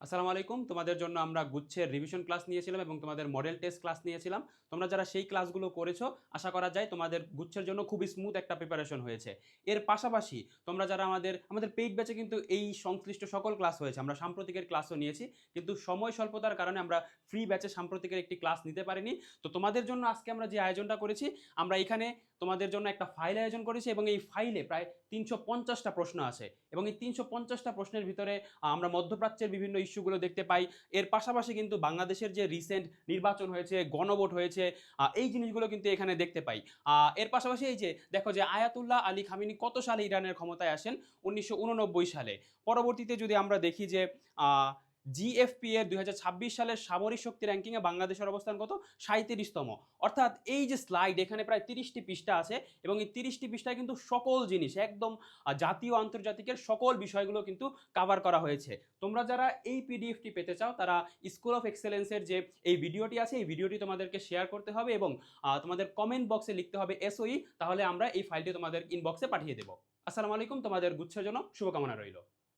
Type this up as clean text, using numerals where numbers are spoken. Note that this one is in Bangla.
আসসালামু আলাইকুম। তোমাদের জন্য আমরা গুচ্ছের রিভিশন ক্লাস নিয়েছিলাম এবং তোমাদের মডেল টেস্ট ক্লাস নিয়েছিলাম। তোমরা যারা সেই ক্লাসগুলো করেছো, আশা করা যায় তোমাদের গুচ্ছের জন্য খুবই স্মুথ একটা প্রিপারেশন হয়েছে। এর পাশাপাশি তোমরা যারা আমাদের পেইড ব্যাচে কিন্তু এই সংশ্লিষ্ট সকল ক্লাস হয়েছে। আমরা সাম্প্রতিকের ক্লাসও নিয়েছি, কিন্তু সময় স্বল্পতার কারণে আমরা ফ্রি ব্যাচে সাম্প্রতিকের একটি ক্লাস নিতে পারিনি। তো তোমাদের জন্য আজকে আমরা যে আয়োজনটা করেছি, আমরা এখানে তোমাদের জন্য একটা ফাইল আয়োজন করেছি এবং এই ফাইলে প্রায় ৩৫০টা প্রশ্ন আছে এবং এই ৩৫০টা প্রশ্নের ভিতরে আমরা মধ্যপ্রাচ্যের বিভিন্ন ইস্যুগুলো দেখতে পাই। এর পাশাপাশি কিন্তু বাংলাদেশের যে রিসেন্ট নির্বাচন হয়েছে, গণভোট হয়েছে, এই জিনিসগুলো কিন্তু এখানে দেখতে পাই। এর পাশাপাশি এই যে দেখো যে আয়াতুল্লাহ আলী খামিনি কত সালে ইরানের ক্ষমতায় আসেন? ১৯৮৯ সালে। পরবর্তীতে যদি আমরা দেখি যে জিএফপি এর ২০২৬ সালের সামরিক শক্তি র্যাঙ্কিংয়ে বাংলাদেশের অবস্থান কত? ৩৭তম। অর্থাৎ এই যে স্লাইড, এখানে প্রায় ৩০টি পৃষ্ঠা আছে এবং এই ৩০টি পৃষ্ঠায় কিন্তু সকল জিনিস একদম জাতীয় আন্তর্জাতিকের সকল বিষয়গুলো কিন্তু কাভার করা হয়েছে। তোমরা যারা এই পিডিএফটি পেতে চাও, তারা স্কুল অফ এক্সেলেন্সের যে এই ভিডিওটি আছে, এই ভিডিওটি তোমাদেরকে শেয়ার করতে হবে এবং তোমাদের কমেন্ট বক্সে লিখতে হবে এসওই, তাহলে আমরা এই ফাইলটি তোমাদের ইনবক্সে পাঠিয়ে দেবো। আসসালামু আলাইকুম। তোমাদের গুচ্ছের জন্য শুভকামনা রইল।